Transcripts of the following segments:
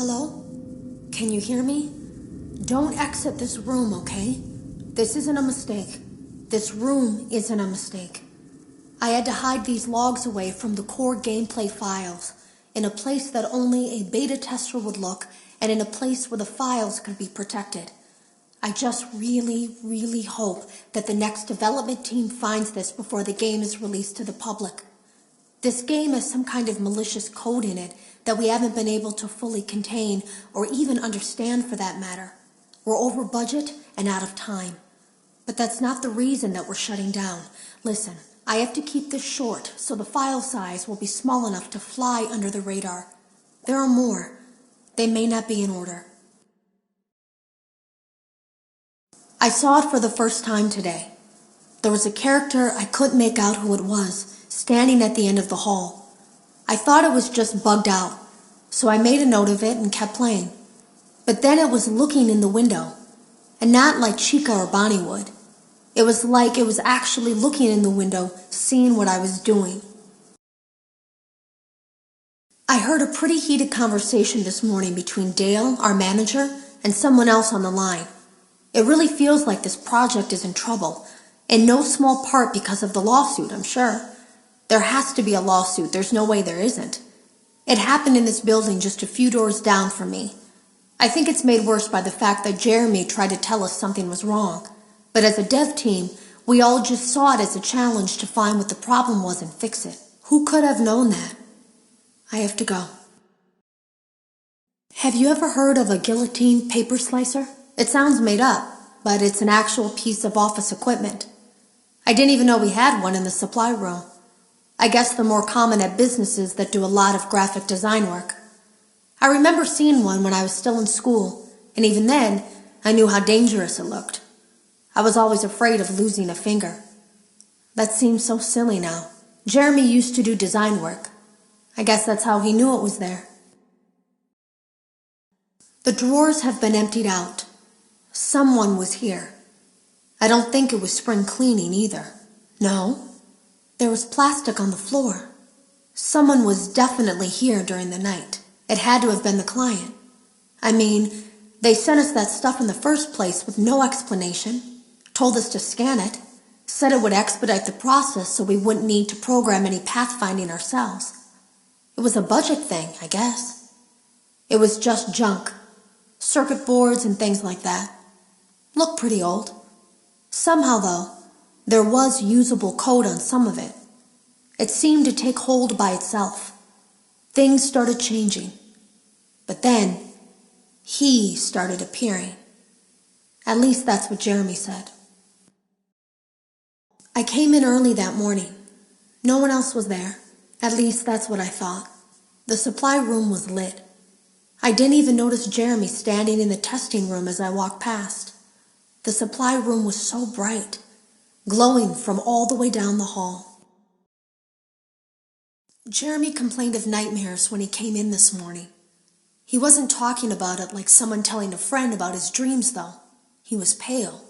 Hello? Can you hear me? Don't exit this room, okay? This isn't a mistake. This room isn't a mistake. I had to hide these logs away from the core gameplay files, in a place that only a beta tester would look, and in a place where the files could be protected. I just really hope that the next development team finds this before the game is released to the public. This game has some kind of malicious code in it that we haven't been able to fully contain or even understand for that matter. We're over budget and out of time. But that's not the reason that we're shutting down. Listen, I have to keep this short so the file size will be small enough to fly under the radar. There are more. They may not be in order. I saw it for the first time today. There was a character I couldn't make out who it was, standing at the end of the hall. I thought it was just bugged out, so I made a note of it and kept playing. But then it was looking in the window, and not like Chica or Bonnie would. It was like it was actually looking in the window, seeing what I was doing. I heard a pretty heated conversation this morning between Dale, our manager, and someone else on the line. It really feels like this project is in trouble, in no small part because of the lawsuit, I'm sure. There has to be a lawsuit, there's no way there isn't. It happened in this building just a few doors down from me. I think it's made worse by the fact that Jeremy tried to tell us something was wrong. But as a dev team, we all just saw it as a challenge to find what the problem was and fix it. Who could have known that? I have to go. Have you ever heard of a guillotine paper slicer? It sounds made up, but it's an actual piece of office equipment. I didn't even know we had one in the supply room. I guess they're more common at businesses that do a lot of graphic design work. I remember seeing one when I was still in school, and even then, I knew how dangerous it looked. I was always afraid of losing a finger. That seems so silly now. Jeremy used to do design work. I guess that's how he knew it was there. The drawers have been emptied out. Someone was here. I don't think it was spring cleaning either. No. There was plastic on the floor. Someone was definitely here during the night. It had to have been the client. I mean, they sent us that stuff in the first place with no explanation, told us to scan it, said it would expedite the process so we wouldn't need to program any pathfinding ourselves. It was a budget thing, I guess. It was just junk. Circuit boards and things like that. Looked pretty old. Somehow, though, there was usable code on some of it. It seemed to take hold by itself. Things started changing. But then, he started appearing. At least that's what Jeremy said. I came in early that morning. No one else was there. At least that's what I thought. The supply room was lit. I didn't even notice Jeremy standing in the testing room as I walked past. The supply room was so bright, glowing from all the way down the hall. Jeremy complained of nightmares when he came in this morning. He wasn't talking about it like someone telling a friend about his dreams, though. He was pale.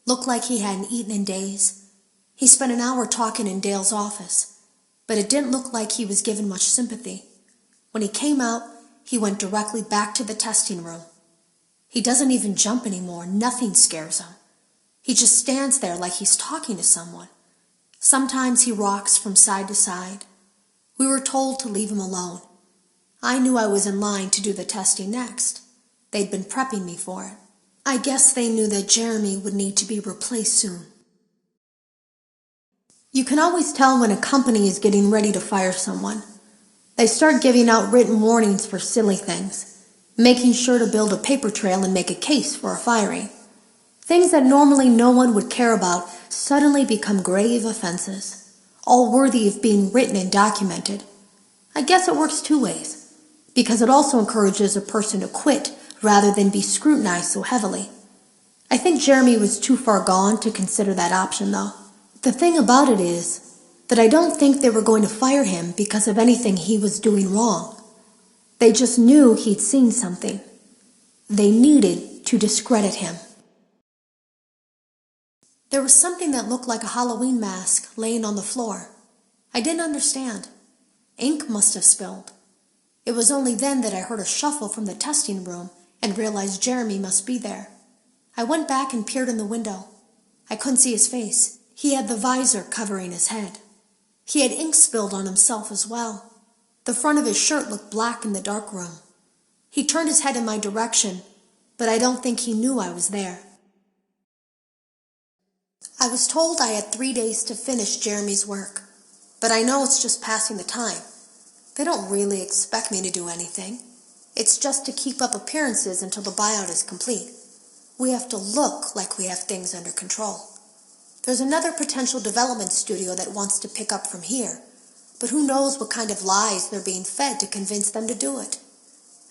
Looked like he hadn't eaten in days. He spent an hour talking in Dale's office, but it didn't look like he was given much sympathy. When he came out, he went directly back to the testing room. He doesn't even jump anymore. Nothing scares him. He just stands there like he's talking to someone. Sometimes he rocks from side to side. We were told to leave him alone. I knew I was in line to do the testing next. They'd been prepping me for it. I guess they knew that Jeremy would need to be replaced soon. You can always tell when a company is getting ready to fire someone. They start giving out written warnings for silly things, making sure to build a paper trail and make a case for a firing. Things that normally no one would care about suddenly become grave offenses, all worthy of being written and documented. I guess it works two ways, because it also encourages a person to quit rather than be scrutinized so heavily. I think Jeremy was too far gone to consider that option, though. The thing about it is that I don't think they were going to fire him because of anything he was doing wrong. They just knew he'd seen something. They needed to discredit him. There was something that looked like a Halloween mask laying on the floor. I didn't understand. Ink must have spilled. It was only then that I heard a shuffle from the testing room and realized Jeremy must be there. I went back and peered in the window. I couldn't see his face. He had the visor covering his head. He had ink spilled on himself as well. The front of his shirt looked black in the dark room. He turned his head in my direction, but I don't think he knew I was there. I was told I had 3 days to finish Jeremy's work, but I know it's just passing the time. They don't really expect me to do anything. It's just to keep up appearances until the buyout is complete. We have to look like we have things under control. There's another potential development studio that wants to pick up from here, but who knows what kind of lies they're being fed to convince them to do it.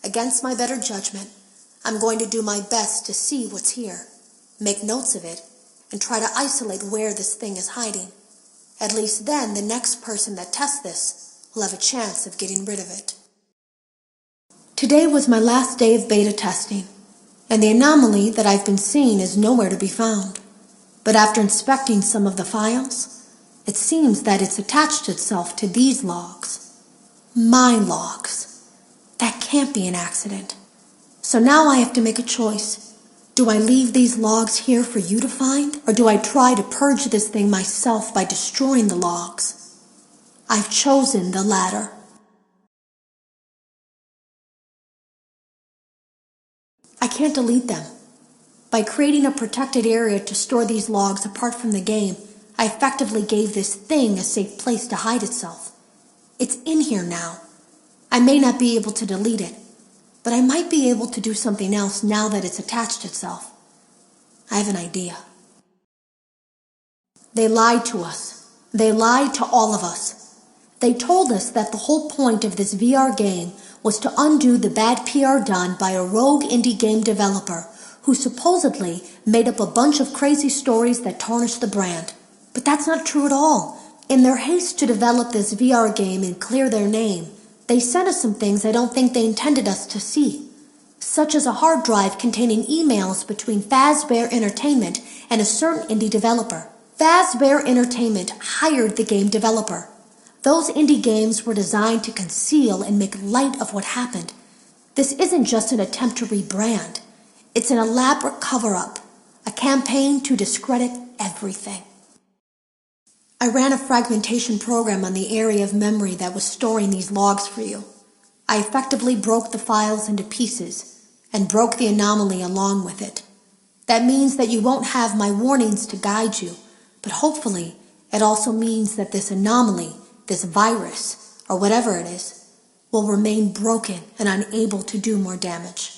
Against my better judgment, I'm going to do my best to see what's here, make notes of it, and try to isolate where this thing is hiding. At least then the next person that tests this will have a chance of getting rid of it. Today was my last day of beta testing, and the anomaly that I've been seeing is nowhere to be found. But after inspecting some of the files, it seems that it's attached itself to these logs. My logs. That can't be an accident. So now I have to make a choice. Do I leave these logs here for you to find, or do I try to purge this thing myself by destroying the logs? I've chosen the latter. I can't delete them. By creating a protected area to store these logs apart from the game, I effectively gave this thing a safe place to hide itself. It's in here now. I may not be able to delete it, but I might be able to do something else now that it's attached itself. I have an idea. They lied to us. They lied to all of us. They told us that the whole point of this VR game was to undo the bad PR done by a rogue indie game developer who supposedly made up a bunch of crazy stories that tarnished the brand. But that's not true at all. In their haste to develop this VR game and clear their name, they sent us some things I don't think they intended us to see, such as a hard drive containing emails between Fazbear Entertainment and a certain indie developer. Fazbear Entertainment hired the game developer. Those indie games were designed to conceal and make light of what happened. This isn't just an attempt to rebrand. It's an elaborate cover-up, a campaign to discredit everything. I ran a fragmentation program on the area of memory that was storing these logs for you. I effectively broke the files into pieces and broke the anomaly along with it. That means that you won't have my warnings to guide you, but hopefully it also means that this anomaly, this virus, or whatever it is, will remain broken and unable to do more damage.